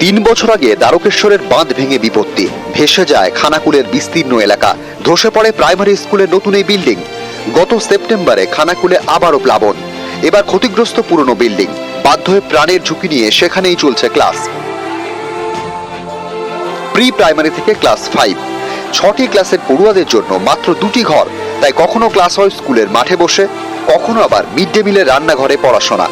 3 বছর আগে দ্বারকেশ্বরের বাঁধ ভেঙে বিপত্তি, ভেসে যায় খানাকুলের বিস্তীর্ণ এলাকা, ধসে পড়ে প্রাইমারি স্কুলের নতুন এই বিল্ডিং। গত সেপ্টেম্বরে খানাকুলে আবারও প্লাবন, এবার ক্ষতিগ্রস্ত পুরনো বিল্ডিং। বাধ্য হয়ে প্রাণের ঝুঁকি নিয়ে সেখানেই চলছে ক্লাস। প্রি প্রাইমারি থেকে ক্লাস 5, 6টি ক্লাসের পড়ুয়াদের জন্য মাত্র 2টি ঘর, তাই কখনো ক্লাস হয় স্কুলের মাঠে বসে, কখনো আবার মিড ডে মিলের রান্নাঘরে পড়াশোনা।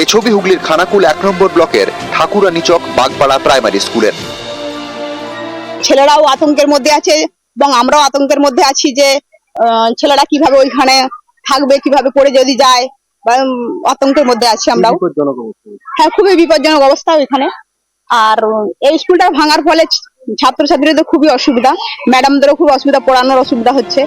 এ ছবি হুগলির খানাকুল 1 নম্বর ব্লকের ঠাকুরানীচক বাগপাড়া প্রাইমারি স্কুলের। ছেলেরাও আতঙ্কের মধ্যে আছে এবং আমরাও আতঙ্কের মধ্যে আছি যে ছেলেরা কিভাবে ওইখানে থাকবে, কিভাবে পড়ে যদি যায়, বা আতঙ্কের মধ্যে আছি আমরাও। হ্যাঁ, খুবই বিপজ্জনক অবস্থা ওইখানে। আর এই স্কুলটা ভাঙার ফলে ছাত্রছাত্রীদের খুবই অসুবিধা, ম্যাডামদেরও খুব অসুবিধা, পড়ানোর অসুবিধা হচ্ছে।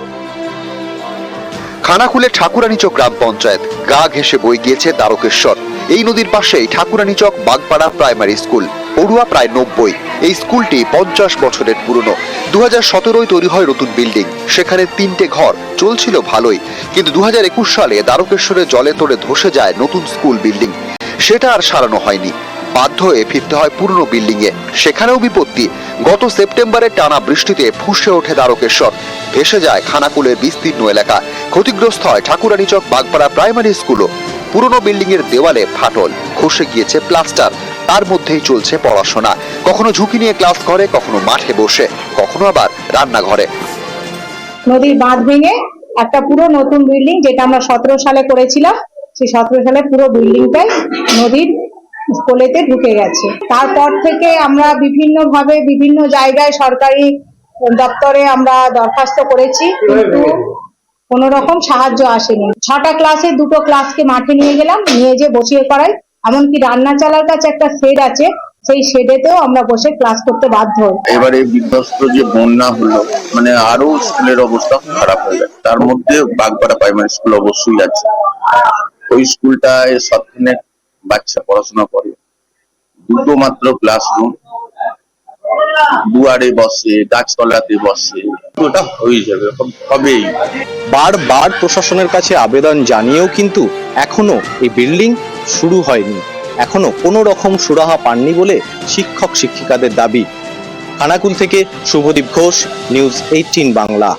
খানাকুলের ঠাকুরানীচক গ্রাম পঞ্চায়েত, গা ঘেঁষে বয়ে গিয়েছে দ্বারকেশ্বর। এই নদীর পাশেই ঠাকুরানীচক বাগপাড়া প্রাইমারি স্কুল, পড়ুয়া প্রায় 90। এই স্কুলটি 50 বছরের পুরনো। 2017 তৈরি হয় নতুন বিল্ডিং, সেখানে 3টে ঘর, চলছিল ভালোই। কিন্তু 2021 সালে দ্বারকেশ্বরে জলে তোড়ে ধসে যায় নতুন স্কুল বিল্ডিং, সেটা আর সারানো হয়নি। বাধ্য হয়ে ফিরতে হয় পুরনো বিল্ডিং এ, সেখানেও বিপত্তি। গত সেপ্টেম্বরে টানা বৃষ্টিতে ফুঁসে ওঠে দ্বারকেশ্বর, ভেসে যায় খানাকুলের বিস্তীর্ণ এলাকা। ক্ষতিগ্রস্ত হয় ঠাকুরানীচক বাগপাড়া প্রাইমারি স্কুলও। পুরনো বিল্ডিং এর দেওয়ালে ফাটল, খসে গিয়েছে প্লাস্টার, তার মধ্যেই চলছে পড়াশোনা। কখনো ঝুঁকি নিয়ে ক্লাস করে, কখনো মাঠে বসে, কখনো আবার রান্নাঘরে। নদীর বাঁধ ভেঙে একটা পুরো নতুন বিল্ডিং, যেটা আমরা 17 সালে করেছিলাম, সেই 17 সালে পুরো বিল্ডিংটাই নদীর কোলেতে ঢুকে গেছে। তারপর থেকে আমরা বিভিন্নভাবে বিভিন্ন জায়গায় সরকারি দপ্তরে আমরা দরখাস্ত করেছি, কিন্তু কোনো রকম সাহায্য আসেনি। 6টা ক্লাসে 2টো ক্লাসকে মাঠে নিয়ে গেলাম, নিয়ে যে বসিয়ে করাই। এমনকি রান্না চালার কাছে একটা শেড আছে, সেই শেডেতেও আমরা বসে ক্লাস করতে বাধ্য হই। এবারে বিধ্বস্ত যে বন্যা হলো, মানে আরো স্কুলের অবস্থা খারাপ হয়ে গেছে। তার মধ্যে বাগপাড়া প্রাইমারি স্কুল অবশ্যই আছে। ওই স্কুলটায় সবখানে বাচ্চা পড়াশোনা করে, 2টো মাত্র ক্লাসরুম, দুয়ারে বসে, গাছতলাতে বসে। ওটা হয়ে যাবে, হবেই। বারবার প্রশাসনের কাছে আবেদন জানিয়েও কিন্তু এখনো এই বিল্ডিং শুরু হয়নি, এখনো কোনো রকম সুরাহা পাননি বলে শিক্ষক শিক্ষিকাদের দাবি। খানাকুল থেকে শুভদীপ ঘোষ, নিউজ 18 বাংলা।